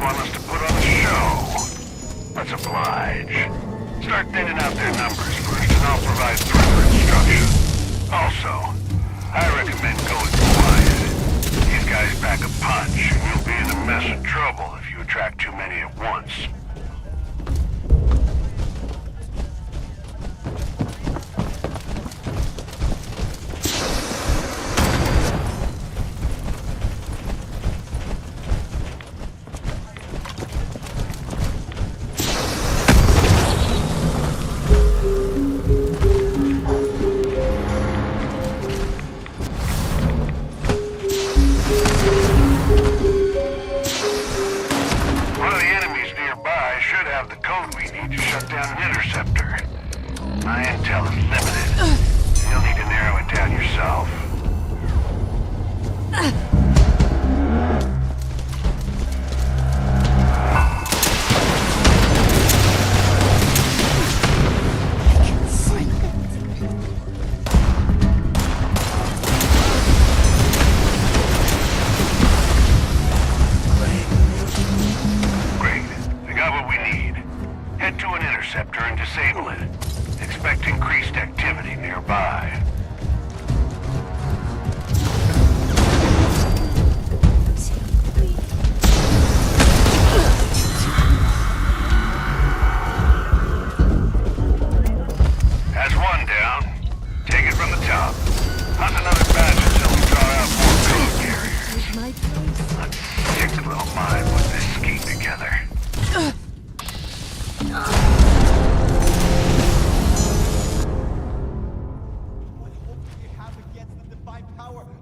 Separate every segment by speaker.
Speaker 1: want us to put on a show. Let's oblige. Start thinning out their numbers first, and I'll provide further instruction. Also, I recommend going quiet. These guys pack a punch, and you'll be in a mess of trouble if you attract too many at once. My intel is limited. You'll need to narrow it down yourself. Great. We got what we need. Head to an interceptor and disable it. Expect increased activity nearby. That's one down. Take it from the top. Hunt another batch until we draw out more code carriers. Let's sick little mind put this scheme together.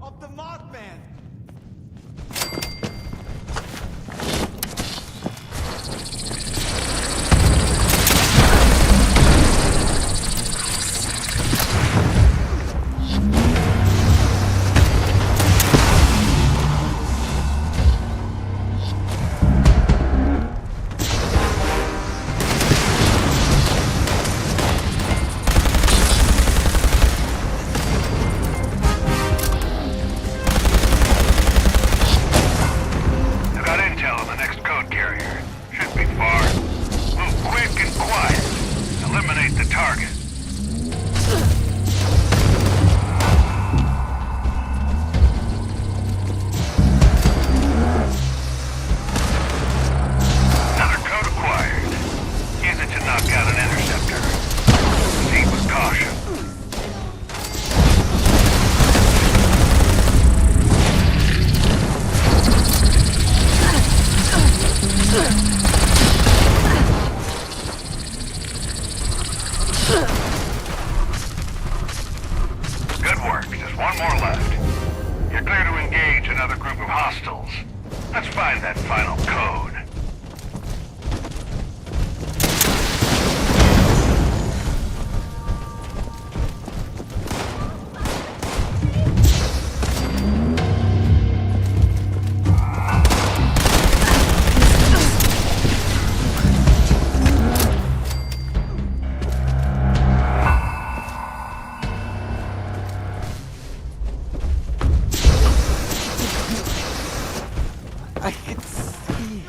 Speaker 2: Of the Mothman! Good work. Just one more left. You're clear to engage another group of hostiles. Let's find that final code. I can see.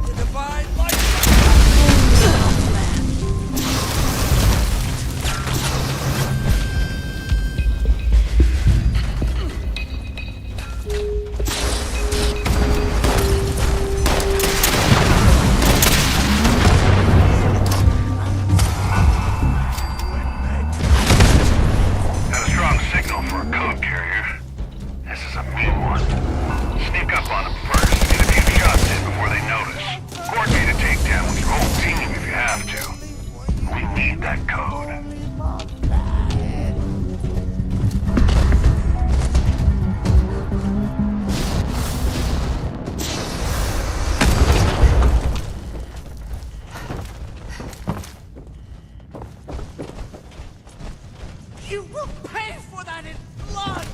Speaker 2: The divine light. You will pay for that in blood!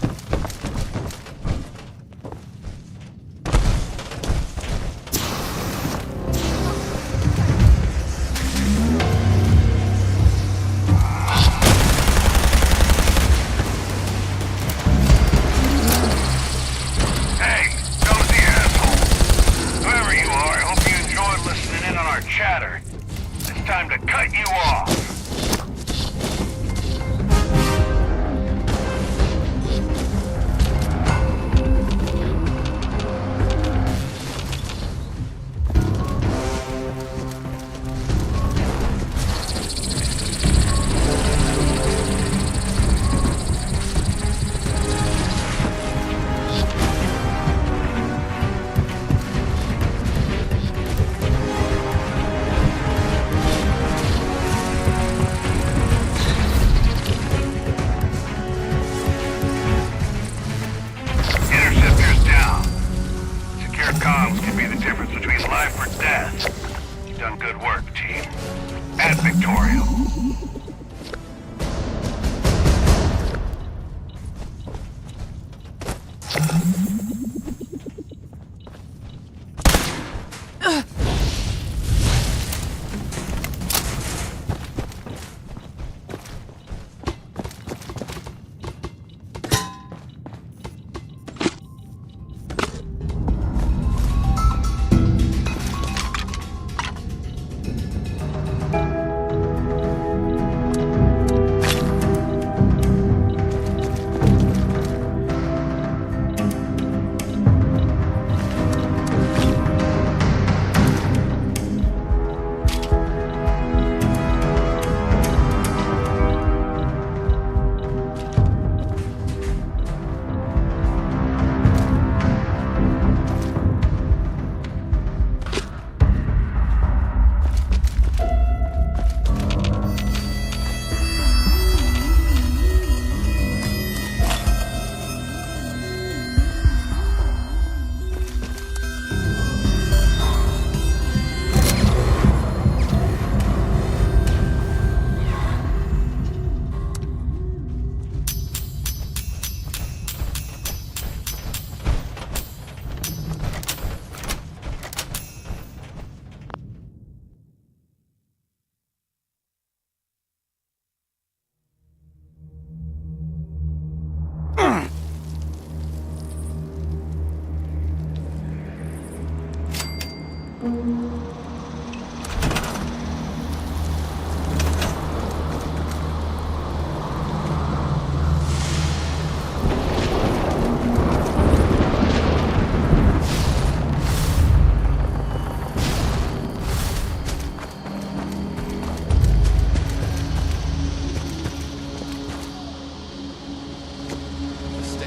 Speaker 3: Stay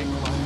Speaker 3: quiet.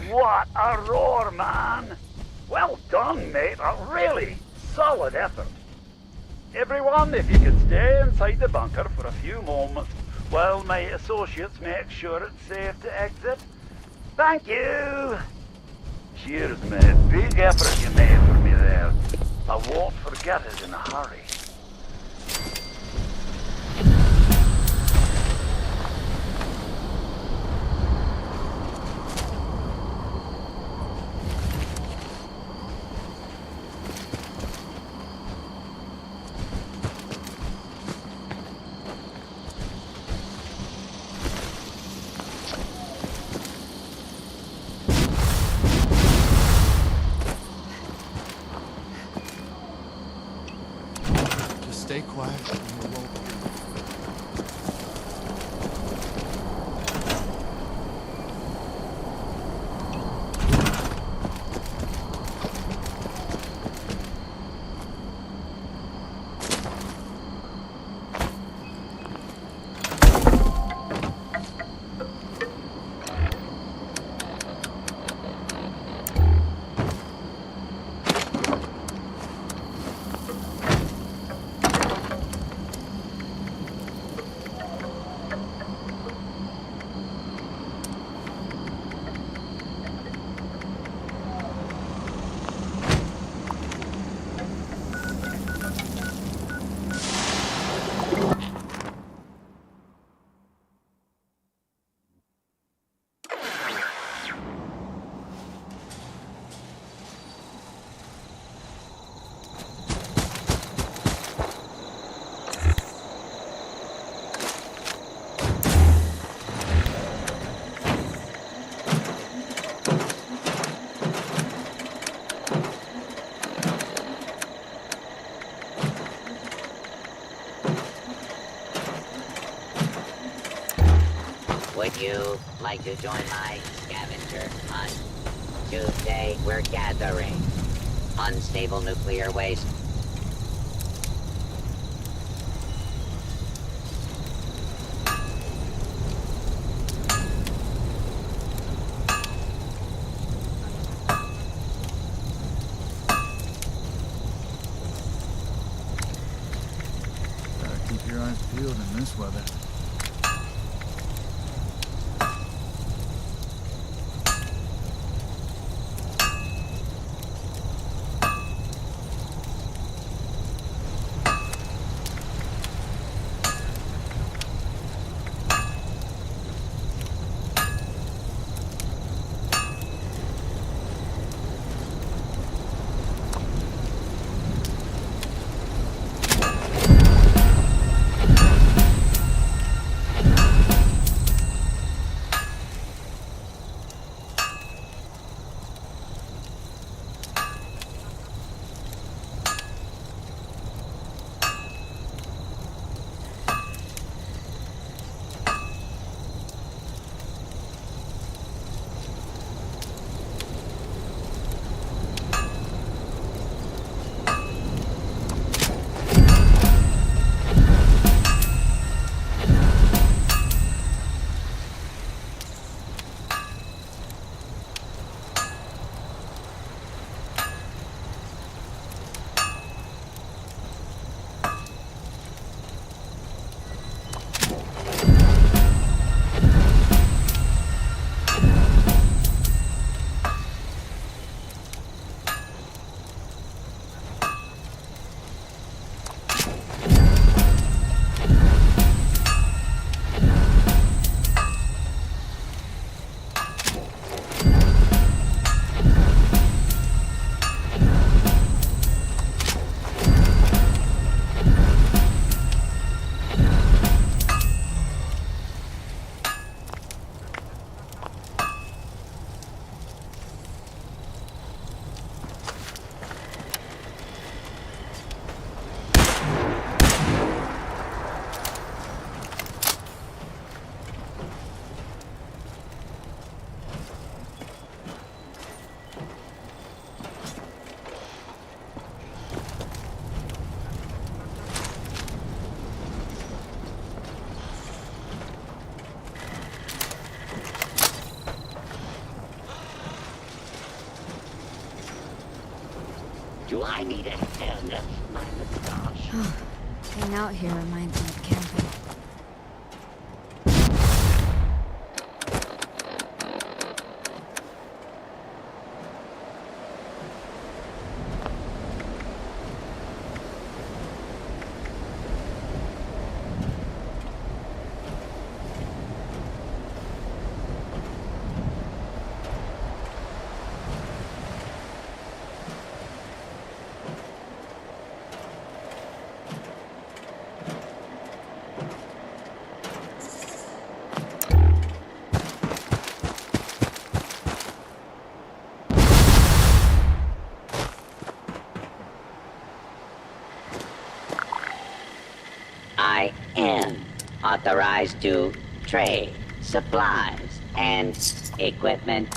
Speaker 2: What a roar, man! Well done, mate. A really solid effort. Everyone, if you could stay inside the bunker for a few moments while my associates make sure it's safe to exit. Thank you! Cheers, mate. Big effort you made for me there. I won't forget it in a hurry.
Speaker 3: Stay quiet and you won't.
Speaker 4: Would you like to join my scavenger hunt? Tuesday, we're gathering unstable nuclear waste.
Speaker 5: Gotta keep your eyes peeled in this weather.
Speaker 4: Do I need a hand up my moustache?
Speaker 6: Being out here reminds me of camping.
Speaker 4: I am authorized to trade supplies and equipment.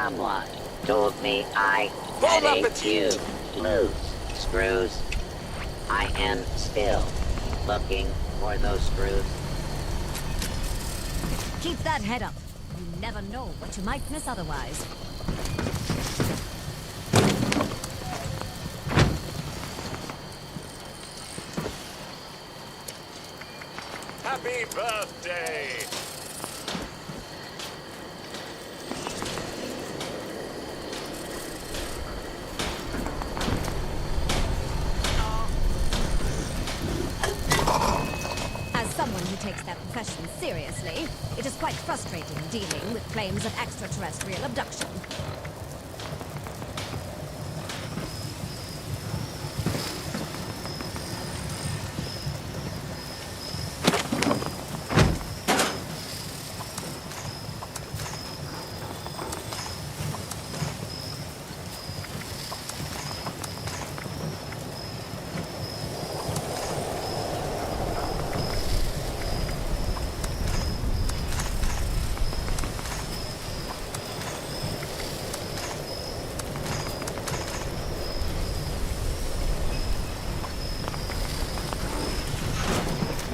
Speaker 4: Someone told me I
Speaker 2: Hold
Speaker 4: had
Speaker 2: up,
Speaker 4: a
Speaker 2: it's
Speaker 4: few loose screws. I am still looking for those screws.
Speaker 7: Keep that head up. You never know what you might miss otherwise.
Speaker 2: Happy birthday!
Speaker 7: As someone who takes their profession seriously, it is quite frustrating dealing with claims of extraterrestrial abduction.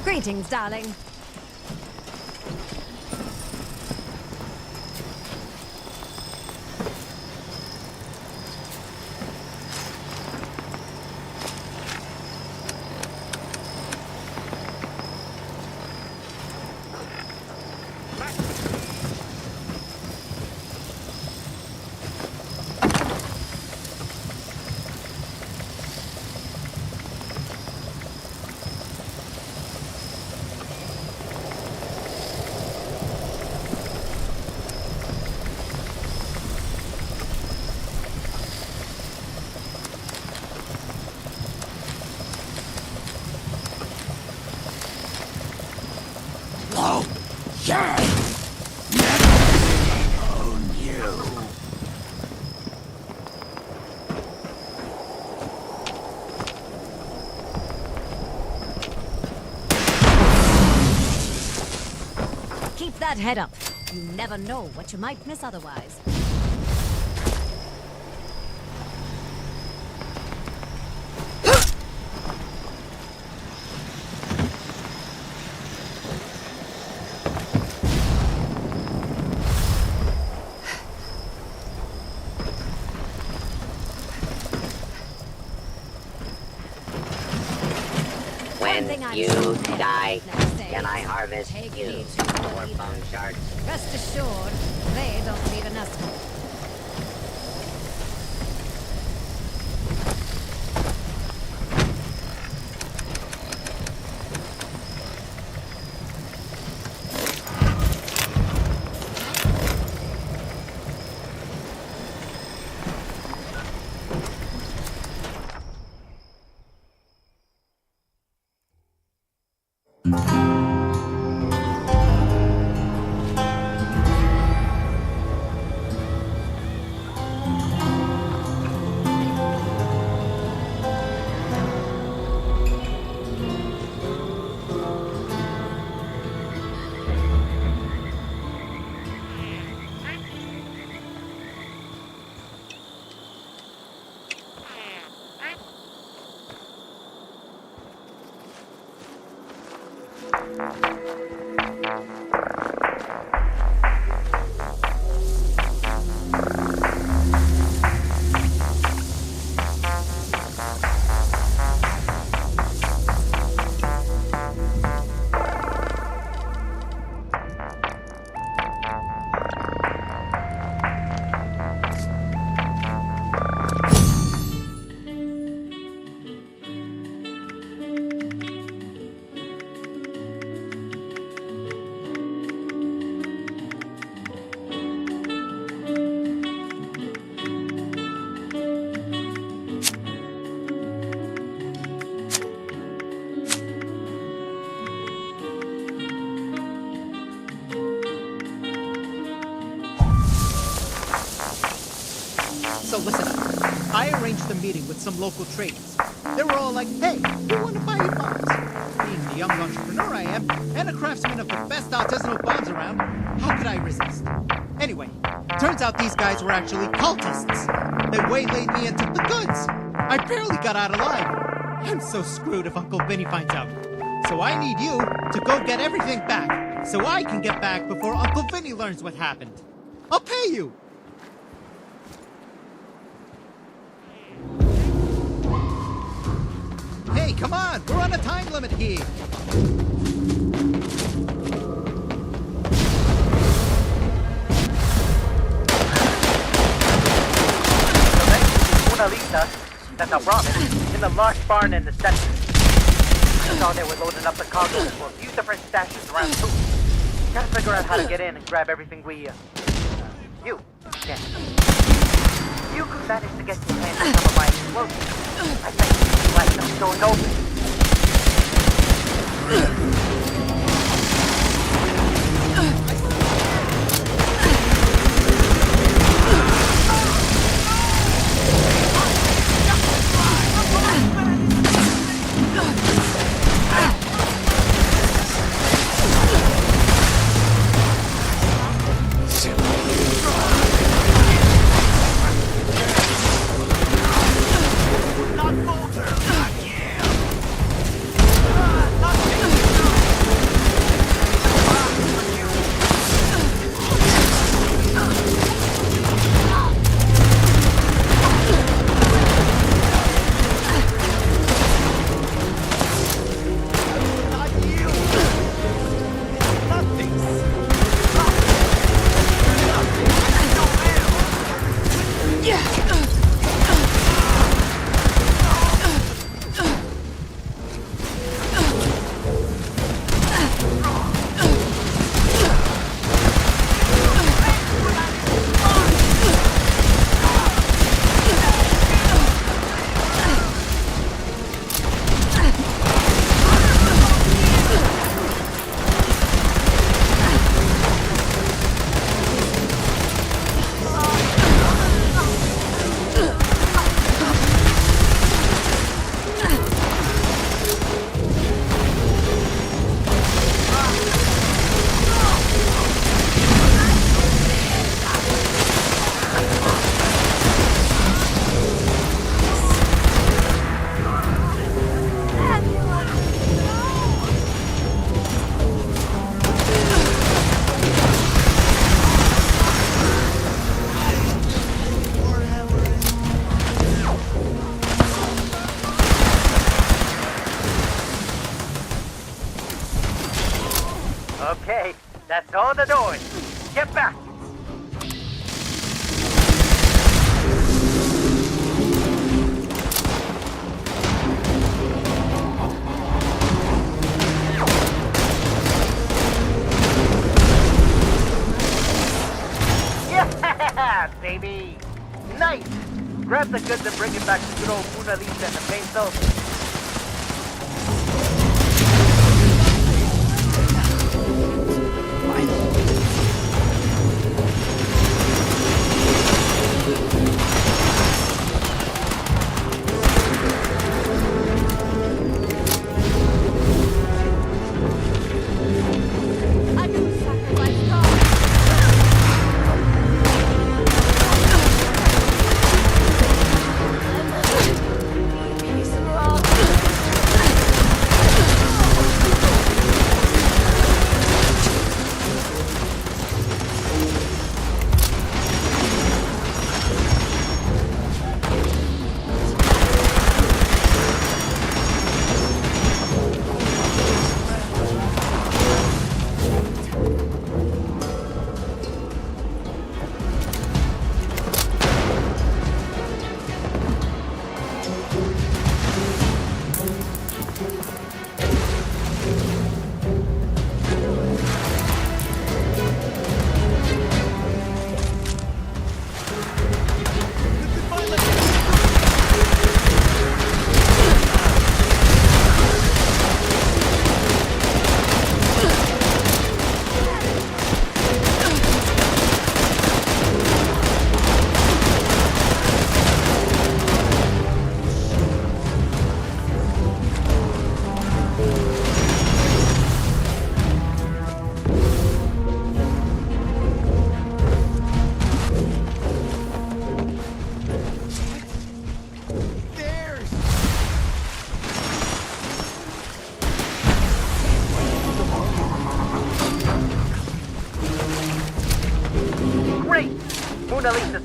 Speaker 7: Greetings, darling. Keep that head up. You never know what you might miss otherwise.
Speaker 4: When you die, can I harvest you for bone shards?
Speaker 7: Rest assured, they don't leave enough.
Speaker 8: So listen up. I arranged a meeting with some local traders. They were all like, hey, we want to buy your bombs. Being the young entrepreneur I am, and a craftsman of the best artisanal bombs around, how could I resist? Anyway, Turns out these guys were actually cultists. They waylaid me and took the goods. I barely got out alive. I'm so screwed if Uncle Vinny finds out. So I need you to go get everything back, so I can get back before Uncle Vinny learns what happened. I'll pay you! Hey, come on! We're on a time limit here!
Speaker 9: Mona Lisa, that's our ramen, in the large barn in the center. I saw they were loading up the cargo for a few different stashes around too. Gotta figure out how to get in and grab everything we, you can. You could manage to get your hands on some of my explosives. I think you'd like them stored open. Okay, that's all the doors. Get back! Yeah, baby! Nice! Grab the goods and bring it back to good old Mona Lisa and the main building.
Speaker 7: Piece of rock.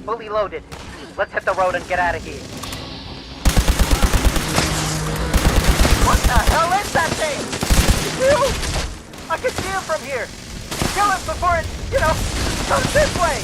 Speaker 9: fully loaded. Let's hit the road and get out of here. What the hell is that thing? It's you! I can see him from here. Kill it before it, comes this way.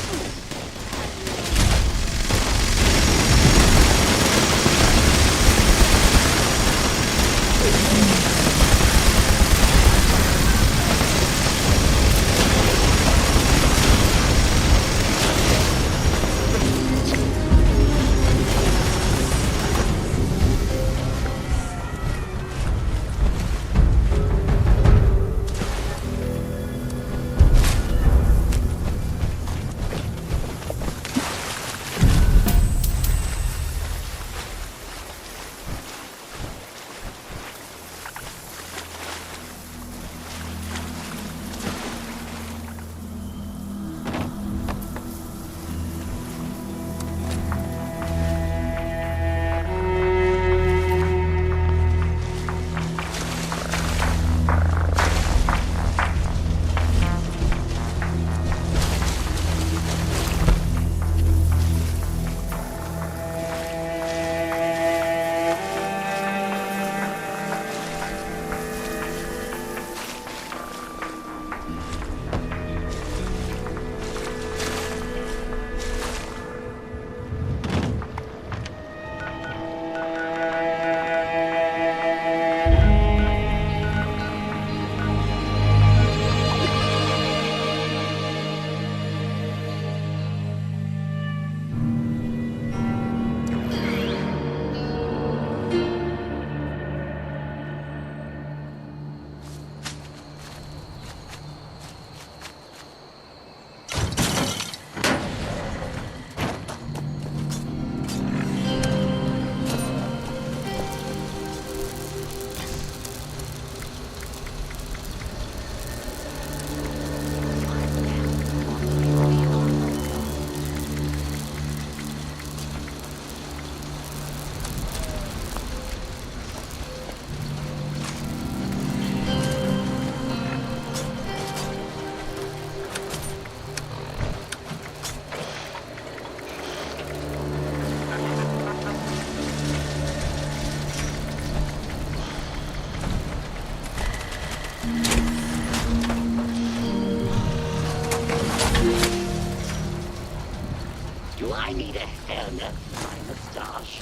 Speaker 4: Do I need a hairnet for my mustache?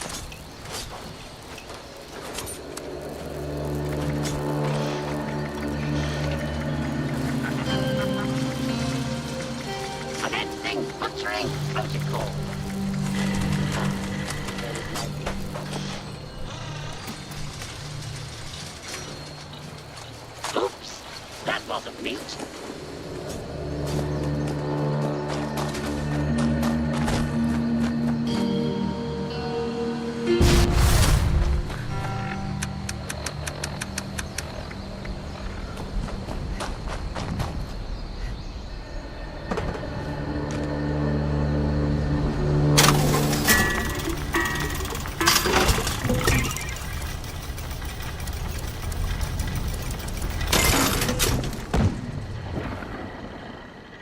Speaker 4: Commencing butchering protocol. Oops, that wasn't meat.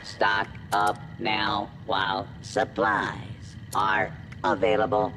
Speaker 4: Stock up now while supplies are available.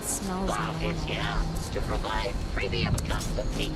Speaker 6: Something smells
Speaker 4: Bob is
Speaker 6: normal.
Speaker 4: here to provide premium custom meat.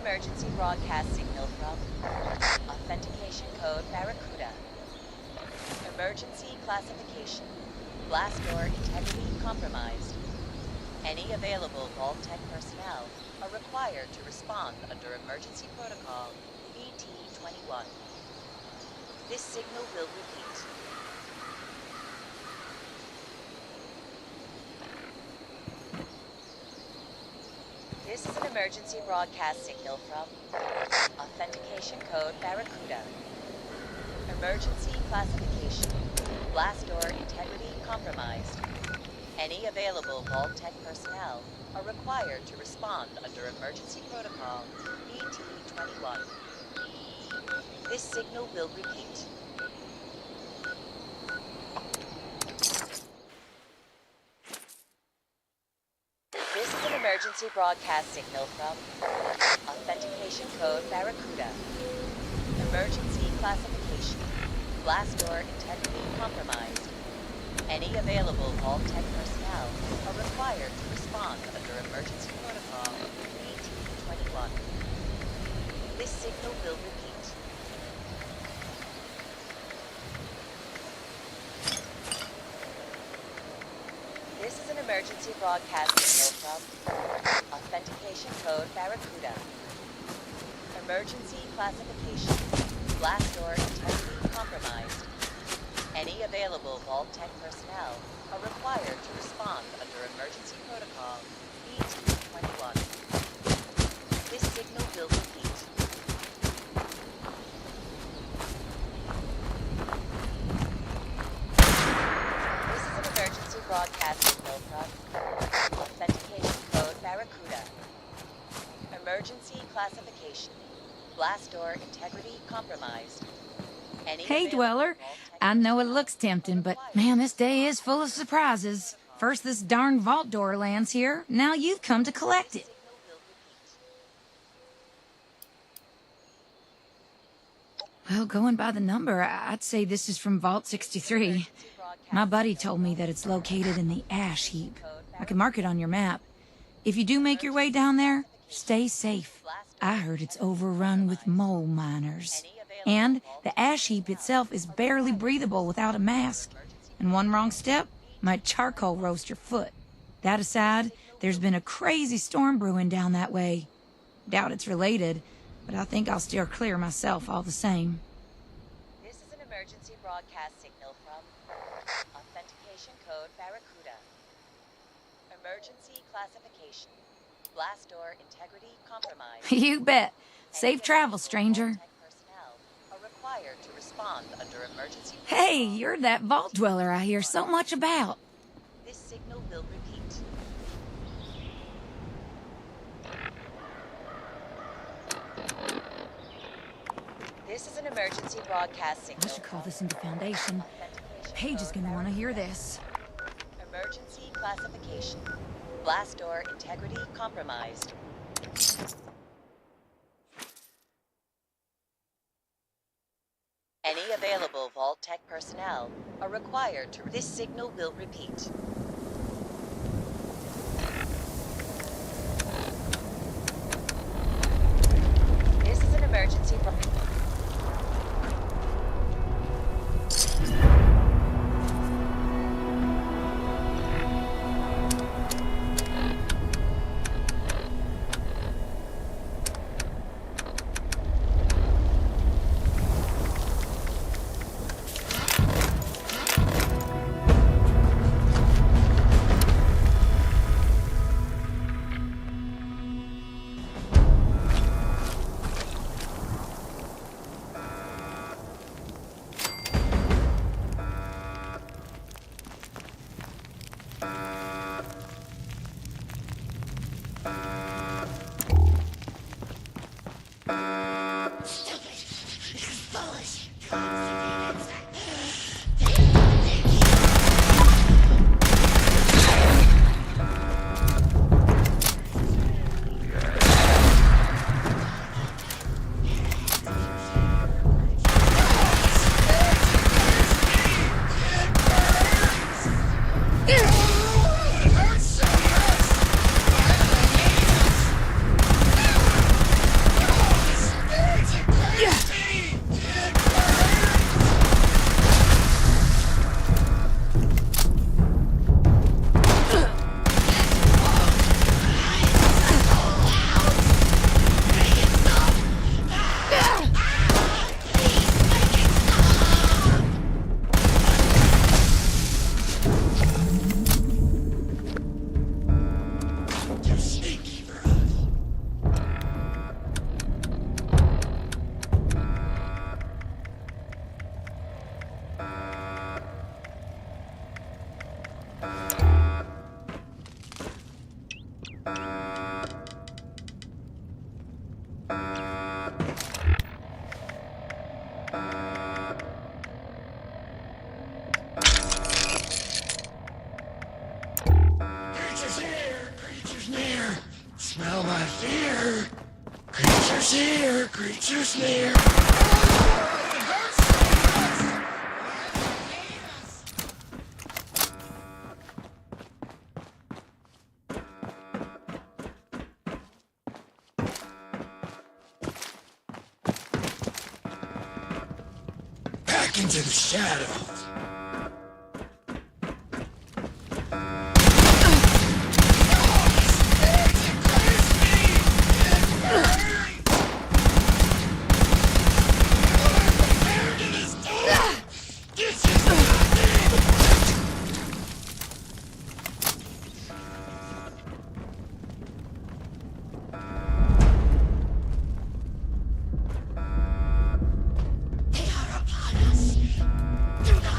Speaker 10: Emergency broadcast signal from authentication code Barracuda. Emergency classification. Blast door integrity compromised. Any available Vault-Tec personnel are required to respond under emergency protocol ET-21. This signal will repeat. This is an emergency broadcast signal from authentication code Barracuda. Emergency classification. Blast door integrity compromised. Any available Vault-Tec personnel are required to respond under emergency protocol ET-21. This signal will repeat. This is an emergency broadcast signal from authentication code Barracuda. Emergency classification. Blast door integrity compromised. Any available Vault-Tec personnel are required to respond under emergency protocol ET-21. This signal will repeat. This is an emergency broadcast signal from authentication code Barracuda. Emergency classification. Blast door integrity compromised. Any available Vault-Tec personnel are required to respond under emergency protocol ET-21. This signal will repeat. This is an emergency broadcast signal from authentication code Barracuda. Emergency classification. Blast door integrity compromised. Any
Speaker 11: Hey,
Speaker 10: available
Speaker 11: Dweller.
Speaker 10: vault-tech
Speaker 11: I know it
Speaker 10: personnel
Speaker 11: looks tempting, but
Speaker 10: required
Speaker 11: man,
Speaker 10: to
Speaker 11: this day is
Speaker 10: respond
Speaker 11: full of surprises. First this darn vault door lands here, now you've come to collect it.
Speaker 10: Signal will repeat.
Speaker 11: Well, going by the number, I'd say this is from Vault 63. My buddy told me that it's located in the ash heap. I can mark it on your map. If you do make your way down there, stay safe. I heard it's overrun with mole miners. And the ash heap itself is barely breathable without a mask. And one wrong step might charcoal roast your foot. That aside, there's been a crazy storm brewing down that way. Doubt it's related, but I think I'll steer clear myself all the same.
Speaker 10: This is an emergency broadcast signal from Authentication Code Barracuda. Emergency classification. Blast door integrity compromised.
Speaker 11: You bet. Safe travel, stranger.
Speaker 10: Vault-tech personnel are required to respond under emergency
Speaker 11: Hey,
Speaker 10: protocol.
Speaker 11: you're that vault dweller I hear so much about.
Speaker 10: This signal will repeat. This is an emergency broadcast signal.
Speaker 11: I should call this into Foundation.
Speaker 10: Authentication
Speaker 11: Paige is
Speaker 10: code
Speaker 11: gonna want to hear
Speaker 10: Barracuda.
Speaker 11: this.
Speaker 10: Emergency classification. Blast door integrity compromised. Any available Vault-Tec personnel are required to... This signal will repeat. This is an emergency...
Speaker 1: Smell my fear. Creatures here, creatures near. Back into the shadows. Do not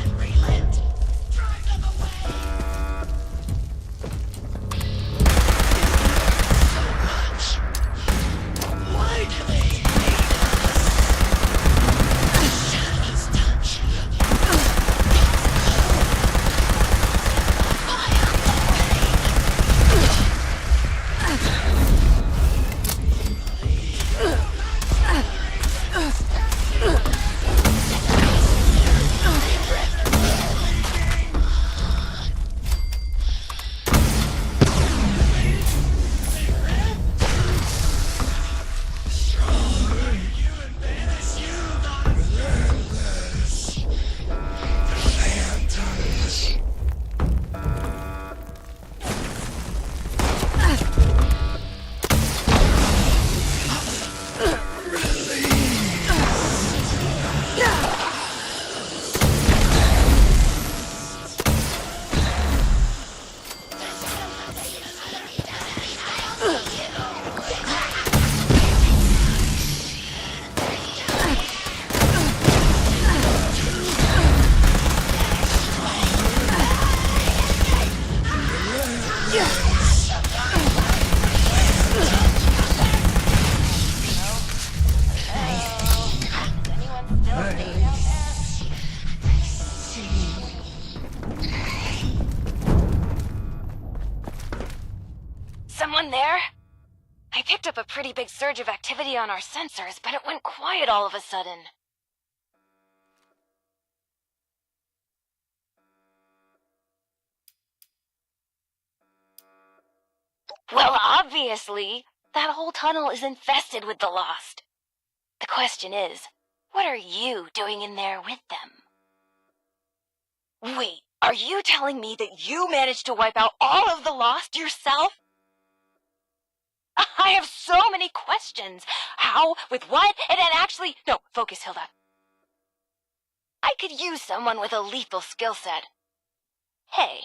Speaker 12: picked up a pretty big surge of activity on our sensors, but it went quiet all of a sudden. Well, obviously, that whole tunnel is infested with the Lost. The question is, what are you doing in there with them? Wait, are you telling me that you managed to wipe out all of the Lost yourself? I have so many questions. How? With what? And actually... No, focus, Hilda. I could use someone with a lethal skill set. Hey,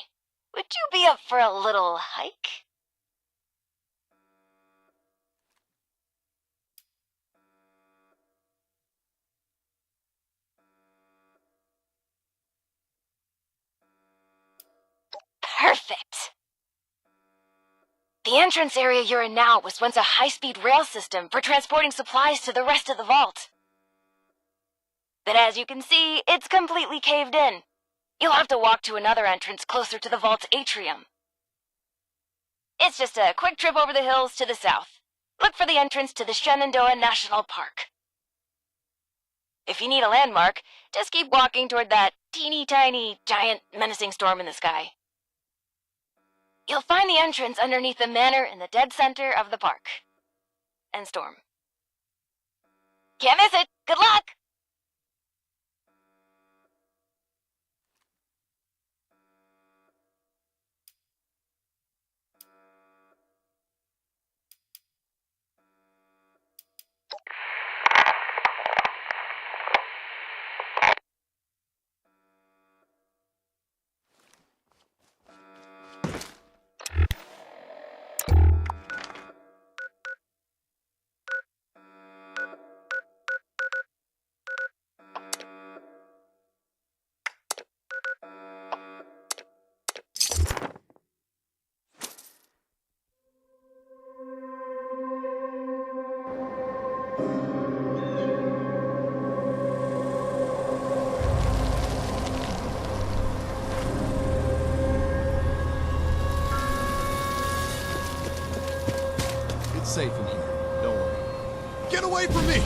Speaker 12: would you be up for a little hike? Perfect. The entrance area you're in now was once a high-speed rail system for transporting supplies to the rest of the vault. But as you can see, it's completely caved in. You'll have to walk to another entrance closer to the vault's atrium. It's just a quick trip over the hills to the south. Look for the entrance to the Shenandoah National Park. If you need a landmark, just keep walking toward that teeny-tiny, giant, menacing storm in the sky. You'll find the entrance underneath the manor in the dead center of the park. And storm. Can't miss it! Good luck!
Speaker 3: It's safe in here. Don't worry.
Speaker 5: Get away from me!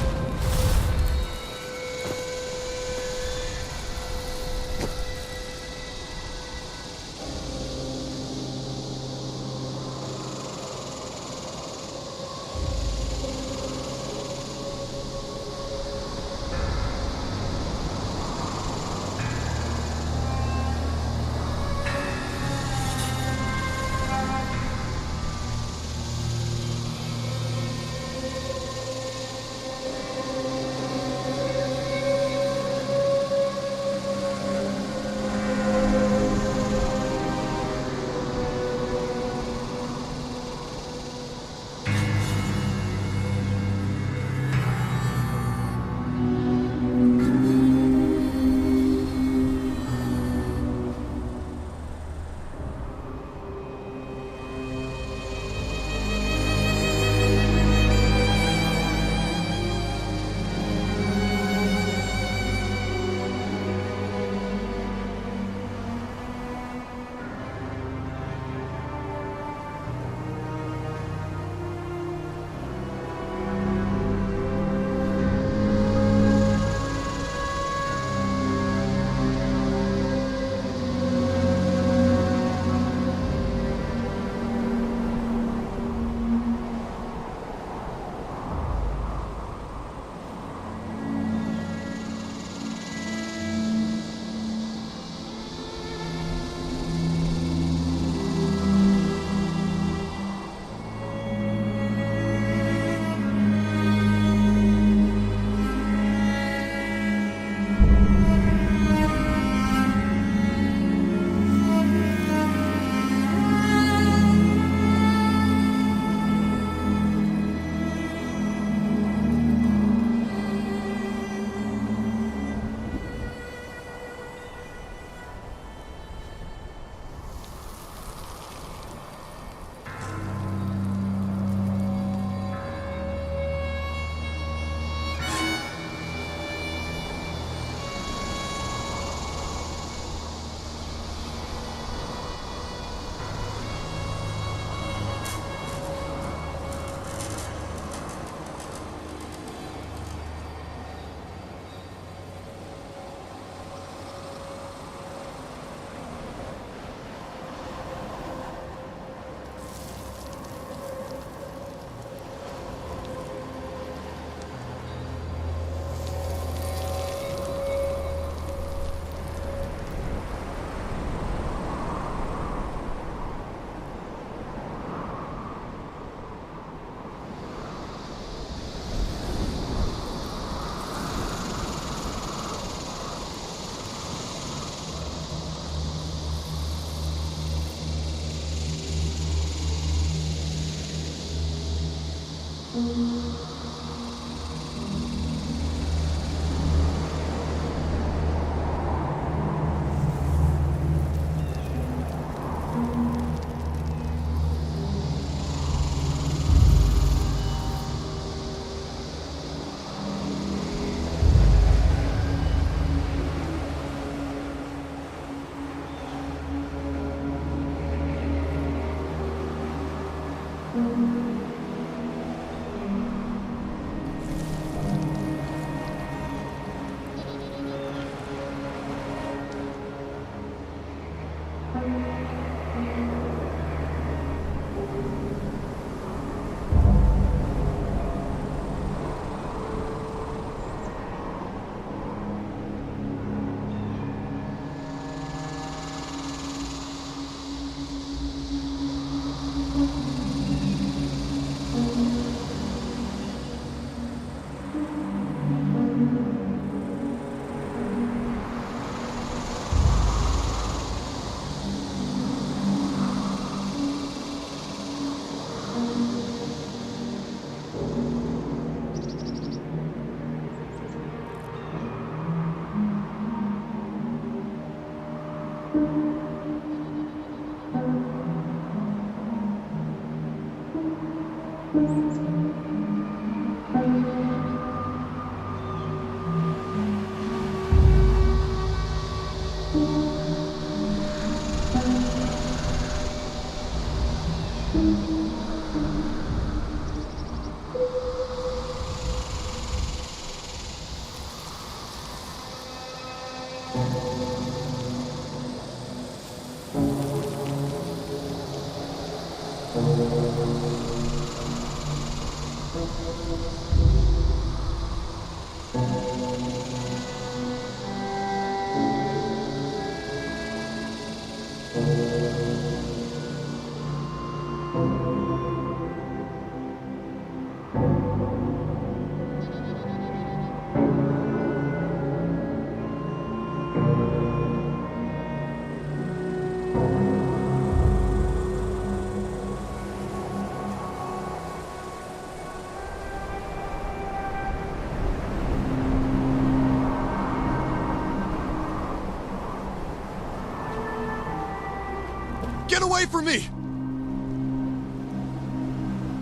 Speaker 5: Get away from me!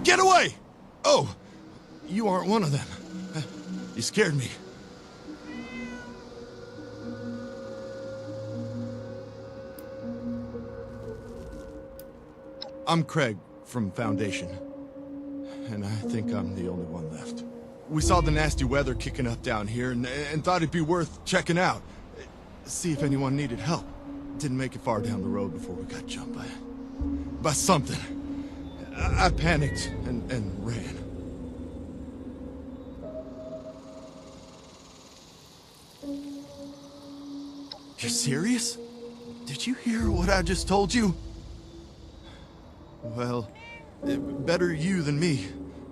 Speaker 5: Get away! Oh, you aren't one of them. You scared me. I'm Craig from Foundation, and I think I'm the only one left. We saw the nasty weather kicking up down here and thought it'd be worth checking out. See if anyone needed help. Didn't make it far down the road before we got jumped by something. I panicked and ran. You're serious? Did you hear what I just told you? Well, better you than me,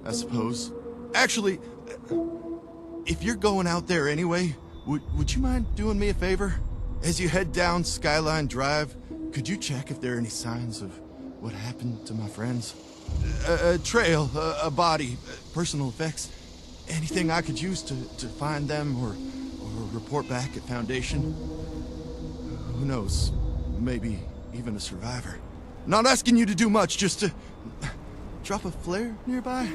Speaker 5: I suppose. Actually, if you're going out there anyway, would you mind doing me a favor? As you head down Skyline Drive, could you check if there are any signs of what happened to my friends? A trail, a body, personal effects, anything I could use to find them or report back at Foundation? Who knows, maybe even a survivor. Not asking you to do much, just to drop a flare nearby.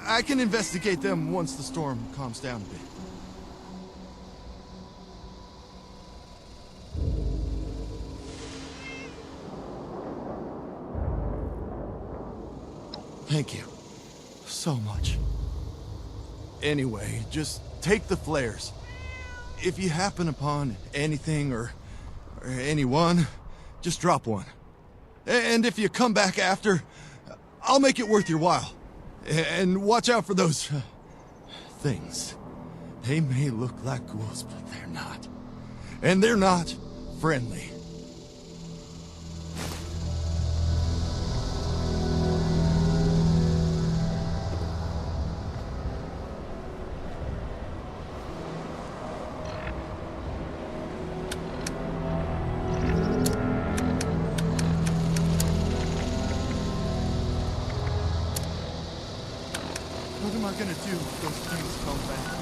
Speaker 5: I can investigate them once the storm calms down a bit. Thank you so much. Anyway, just take the flares. If you happen upon anything or anyone, just drop one. And if you come back after, I'll make it worth your while. And watch out for those things. They may look like ghouls, but they're not. And they're not friendly. What am I gonna do if those things come back?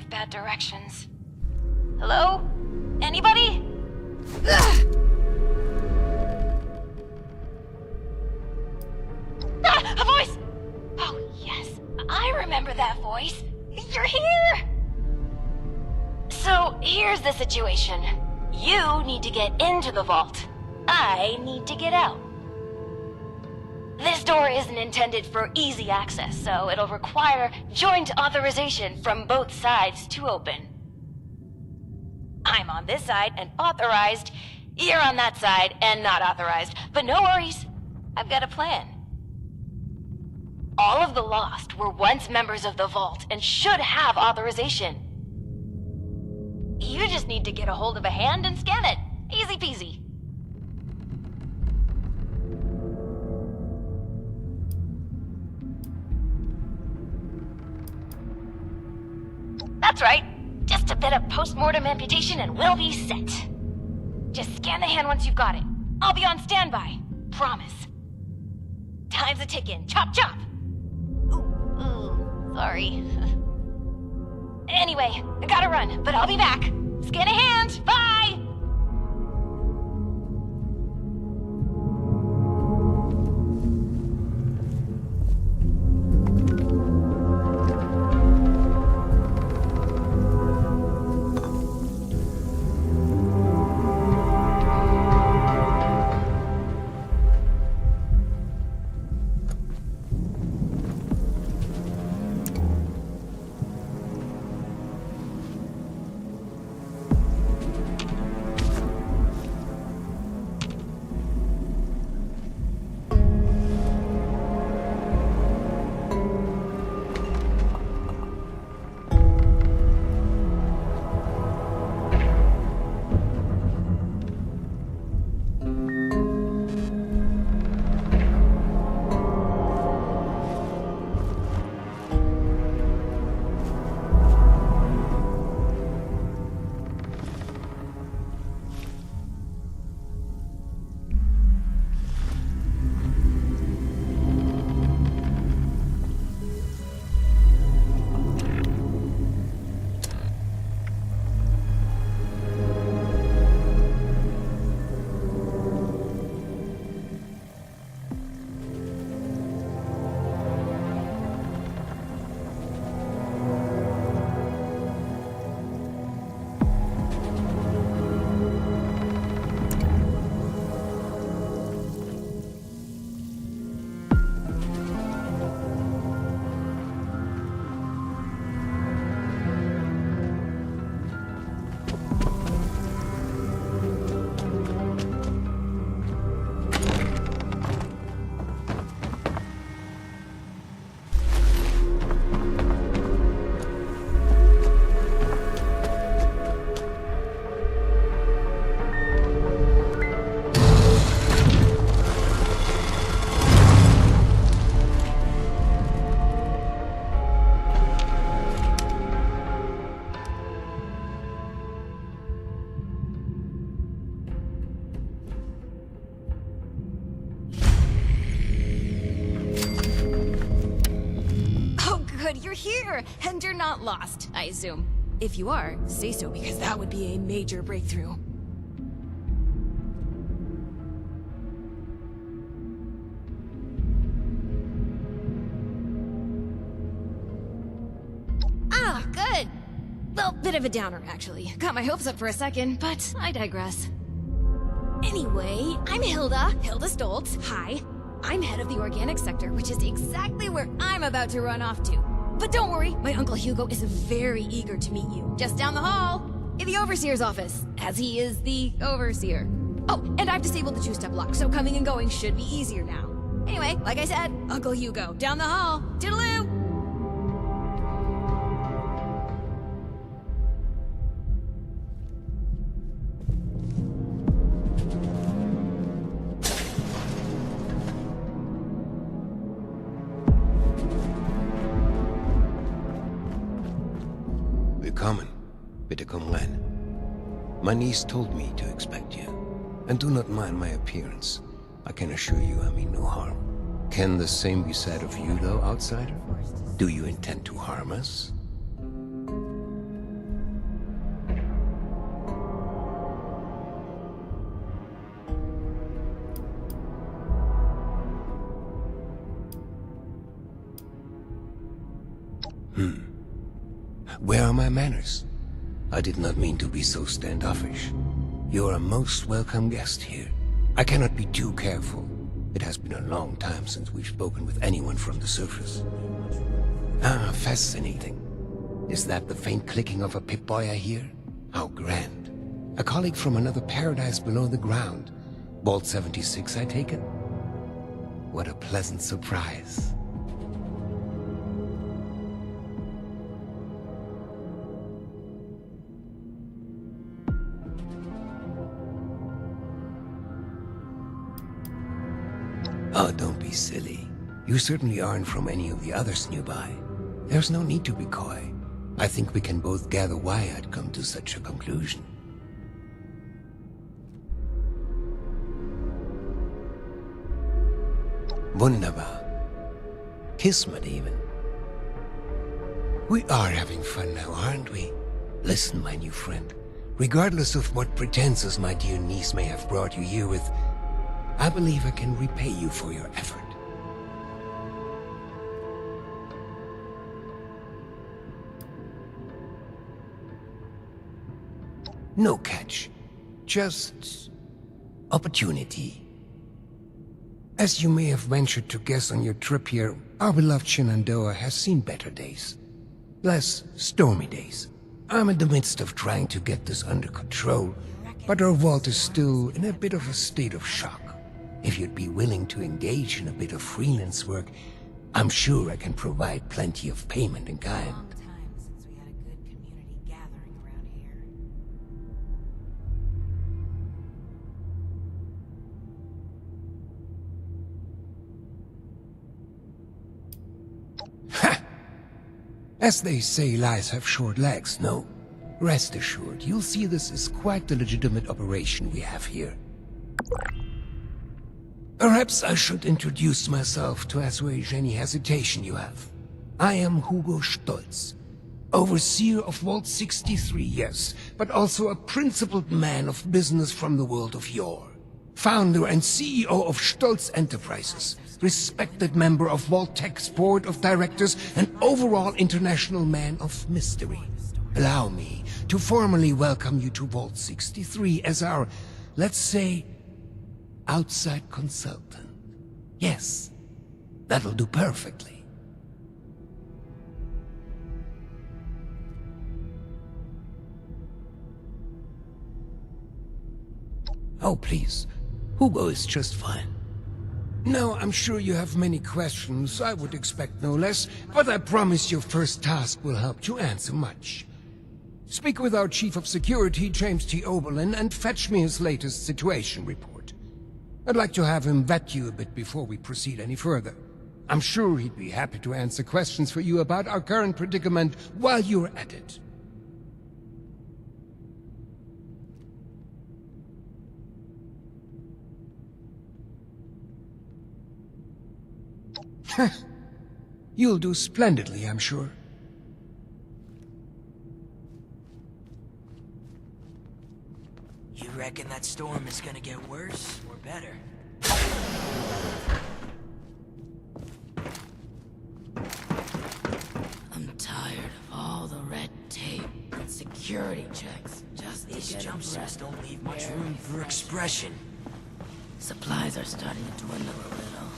Speaker 12: with bad directions. Hello? Anybody? Ugh! Ah, a voice! Oh, yes. I remember that voice. You're here! So, here's the situation. You need to get into the vault. I need to get out. This door isn't intended for easy access, so it'll require joint authorization from both sides to open. I'm on this side and authorized. You're on that side and not authorized. But no worries. I've got a plan. All of the Lost were once members of the Vault and should have authorization. You just need to get a hold of a hand and scan it. Easy peasy. That's right. Just a bit of post-mortem amputation and we'll be set. Just scan the hand once you've got it. I'll be on standby. Promise. Time's a ticking. Chop chop! Ooh, sorry. Anyway, I gotta run, but I'll be back. Scan a hand! Bye! You're here, and you're not lost, I assume. If you are, say so, because that would be a major breakthrough. Ah, good. Well, bit of a downer, actually. Got my hopes up for a second, but I digress. Anyway, I'm Hilda Stoltz. Hi. I'm head of the organic sector, which is exactly where I'm about to run off to. But don't worry, my Uncle Hugo is very eager to meet you. Just down the hall, in the Overseer's office, as he is the Overseer. Oh, and I've disabled the two-step lock, so coming and going should be easier now. Anyway, like I said, Uncle Hugo, down the hall. Toodaloo!
Speaker 13: Coming. Better come when. My niece told me to expect you. And do not mind my appearance. I can assure you I mean no harm. Can the same be said of you, though, outsider? Do you intend to harm us? Where are my manners? I did not mean to be so standoffish. You are a most welcome guest here. I cannot be too careful. It has been a long time since we've spoken with anyone from the surface. Ah, fascinating. Is that the faint clicking of a Pip-Boy I hear? How grand. A colleague from another paradise below the ground. Vault 76, I take it? What a pleasant surprise. Oh, don't be silly. You certainly aren't from any of the others nearby. There's no need to be coy. I think we can both gather why I'd come to such a conclusion. Wunderbar. Kismet even. We are having fun now, aren't we? Listen, my new friend. Regardless of what pretenses my dear niece may have brought you here with, I believe I can repay you for your effort. No catch. Just opportunity. As you may have ventured to guess on your trip here, our beloved Shenandoah has seen better days. Less stormy days. I'm in the midst of trying to get this under control, but our vault is still in a bit of a state of shock. If you'd be willing to engage in a bit of freelance work, I'm sure I can provide plenty of payment in kind. As they say, lies have short legs, no? Rest assured, you'll see this is quite the legitimate operation we have here. Perhaps I should introduce myself to assuage any hesitation you have. I am Hugo Stolz, overseer of Vault 63, yes, but also a principled man of business from the world of yore. Founder and CEO of Stolz Enterprises, respected member of Vault-Tech's board of directors, and overall international man of mystery. Allow me to formally welcome you to Vault 63 as our, let's say, outside consultant. Yes, that'll do perfectly. Oh, please. Hugo is just fine. Now, I'm sure you have many questions. I would expect no less, but I promise your first task will help to answer much. Speak with our Chief of Security, James T. Oberlin, and fetch me his latest situation report. I'd like to have him vet you a bit before we proceed any further. I'm sure he'd be happy to answer questions for you about our current predicament while you're at it. You'll do splendidly, I'm sure.
Speaker 14: You reckon that storm is gonna get worse or better?
Speaker 11: I'm tired of all the red tape and security checks. Just
Speaker 14: These jumpsuits don't leave much room for expression.
Speaker 11: Supplies are starting to dwindle a little.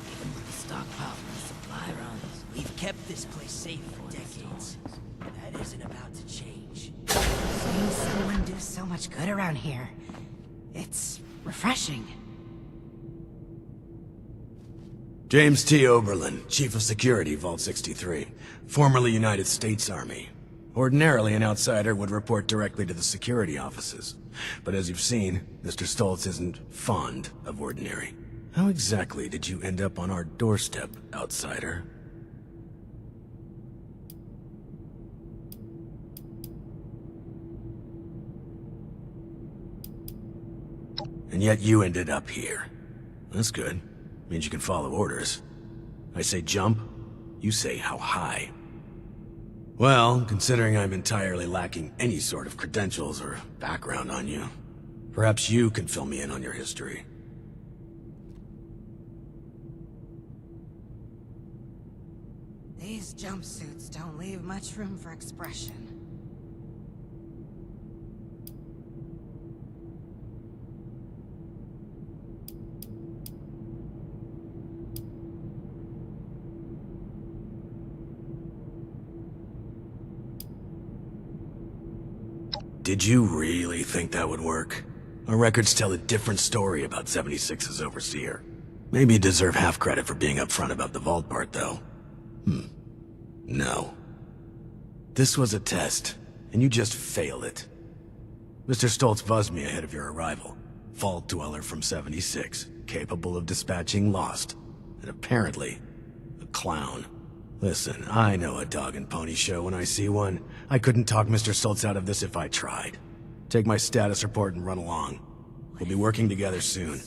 Speaker 11: Even with the stockpile from the supply runs.
Speaker 14: We've kept this place safe for decades. That isn't about to change.
Speaker 15: Seeing someone do so much good around here. It's refreshing.
Speaker 16: James T. Oberlin, Chief of Security, Vault 63. Formerly United States Army. Ordinarily, an outsider would report directly to the security offices. But as you've seen, Mr. Stolz isn't fond of ordinary. How exactly did you end up on our doorstep, outsider? And yet you ended up here. That's good. Means you can follow orders. I say jump, you say how high. Well, considering I'm entirely lacking any sort of credentials or background on you, perhaps you can fill me in on your history.
Speaker 15: These jumpsuits don't leave much room for expression.
Speaker 16: Did you really think that would work? Our records tell a different story about 76's overseer. Maybe you deserve half credit for being upfront about the vault part, though. No. This was a test, and you just failed it. Mr. Stoltz buzzed me ahead of your arrival. Vault dweller from 76, capable of dispatching Lost, and apparently, a clown. Listen, I know a dog and pony show when I see one. I couldn't talk Mr. Stoltz out of this if I tried. Take my status report and run along. We'll be working together soon.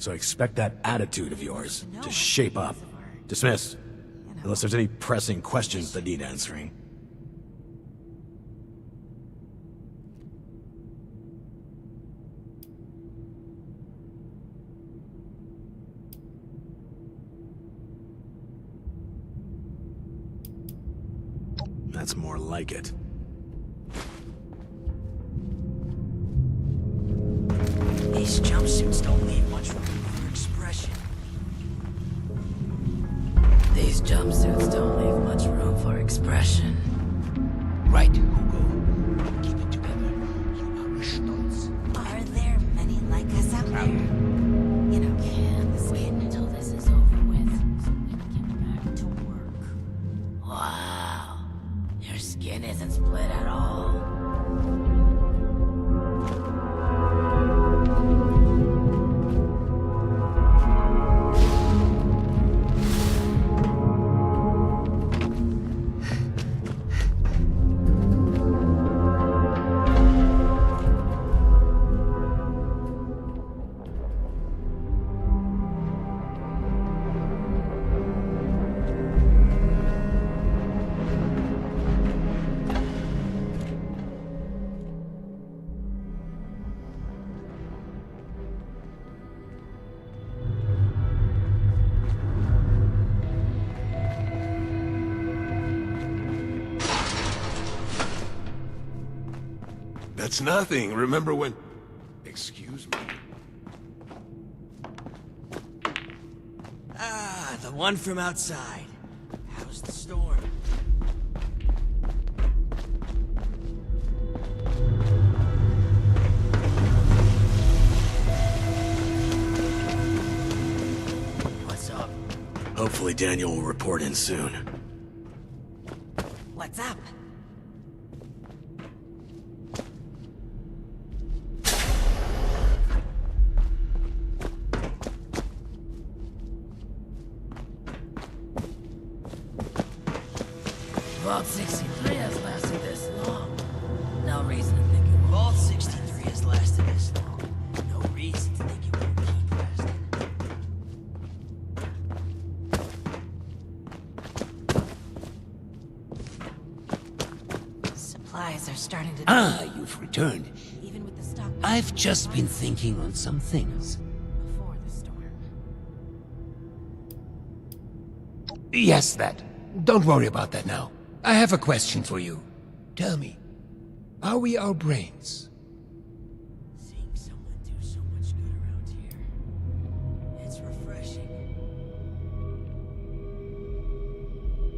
Speaker 16: So expect that attitude of yours to shape up. Dismissed. Unless there's any pressing questions that need answering. That's more like it.
Speaker 14: These jumpsuits don't leave much room for expression.
Speaker 17: These jumpsuits don't leave much room for expression.
Speaker 13: Right, Hugo. Keep it together. You are a Stoltz.
Speaker 15: Are there many like us out there? You know,
Speaker 17: Can't wait until this is over with, so we can get back to work. Wow. Your skin isn't split at all.
Speaker 18: That's nothing. Remember when... Excuse me.
Speaker 14: Ah, the one from outside. How's the storm? What's up?
Speaker 16: Hopefully Daniel will report in soon.
Speaker 15: what's up?
Speaker 17: Vault 63 has lasted this long. No reason to think it won't.
Speaker 14: Vault 63 has lasted this long. No reason to think it won't keep lasting.
Speaker 15: Supplies are starting to...
Speaker 13: Ah, you've returned.
Speaker 15: Even with the stock...
Speaker 13: I've just been thinking on some things.
Speaker 15: Before the storm.
Speaker 13: Yes, that. Don't worry about that now. I have a question for you. Tell me, are we our brains?
Speaker 14: Seeing someone do so much good around here. It's refreshing.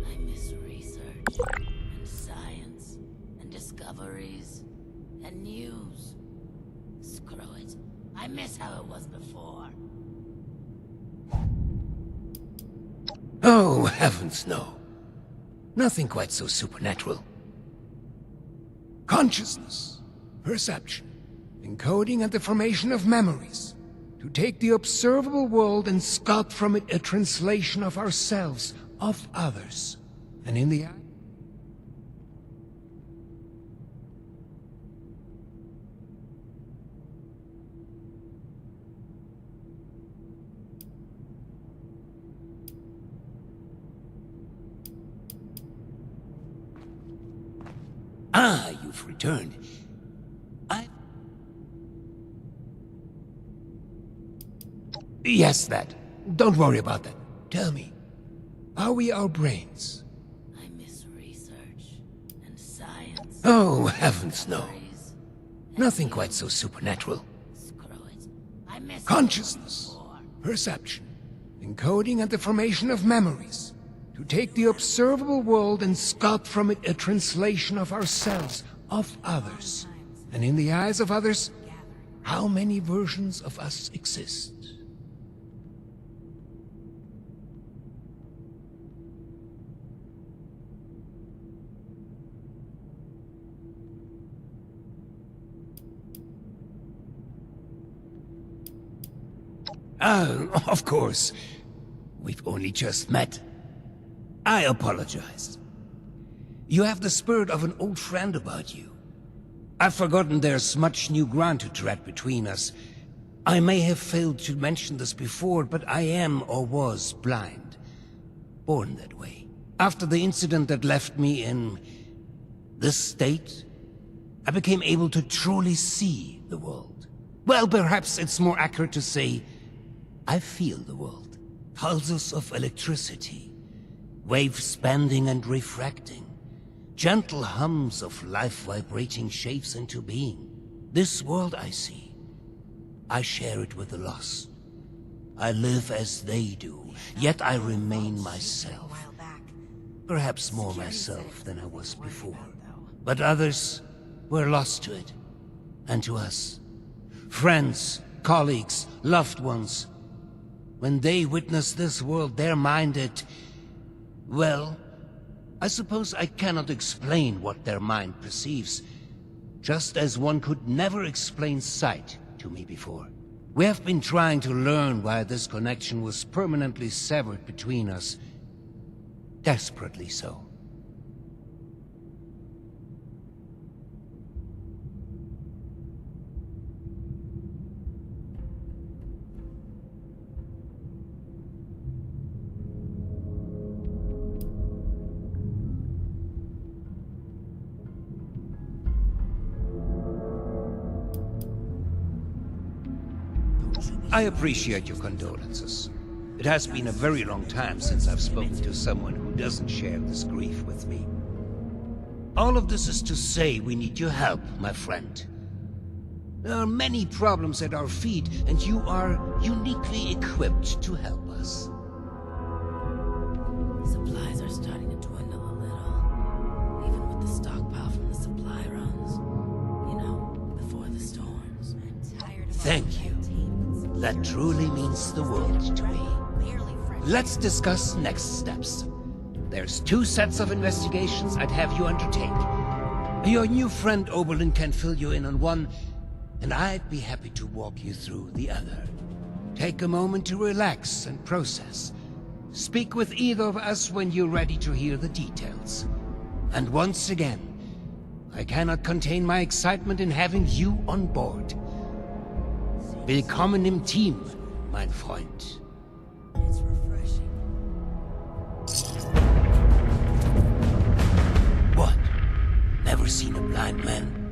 Speaker 17: I miss research, and science, and discoveries, and news. Screw it. I miss how it was before.
Speaker 13: Oh, heavens no. Nothing quite so supernatural. Consciousness, perception, encoding and the formation of memories. To take the observable world and sculpt from it a translation of ourselves, of others. And in the end... Ah, you've returned. Yes, that. Don't worry about that. Tell me, are we our brains? Oh, heavens no. Nothing quite so supernatural. Consciousness, perception, encoding and the formation of memories. To take the observable world and sculpt from it a translation of ourselves, of others. And in the eyes of others, how many versions of us exist? Of course. We've only just met. I apologize. You have the spirit of an old friend about you. I've forgotten there's much new ground to tread between us. I may have failed to mention this before, but I am or was blind. Born that way. After the incident that left me in this state, I became able to truly see the world. Well, perhaps it's more accurate to say I feel the world. Pulses of electricity, waves bending and refracting, gentle hums of life vibrating shapes into being. This world I see, I share it with the lost. I live as they do, yet I remain myself. Perhaps more myself than I was before. But others were lost to it, and to us. Friends, colleagues, loved ones. When they witness this world, they're minded... Well, I suppose I cannot explain what their mind perceives, just as one could never explain sight to me before. We have been trying to learn why this connection was permanently severed between us. Desperately so. I appreciate your condolences. It has been a very long time since I've spoken to someone who doesn't share this grief with me. All of this is to say we need your help, my friend. There are many problems at our feet, and you are uniquely equipped to help us.
Speaker 17: Supplies are starting to dwindle a little, even with the stockpile from the supply runs. You know, before the storms.
Speaker 13: Thank you. That truly means the world to me. Let's discuss next steps. There's 2 sets of investigations I'd have you undertake. Your new friend Oberlin can fill you in on one, and I'd be happy to walk you through the other. Take a moment to relax and process. Speak with either of us when you're ready to hear the details. And once again, I cannot contain my excitement in having you on board. Willkommen im Team, mein Freund.
Speaker 14: It's refreshing.
Speaker 13: What? Never seen a blind man?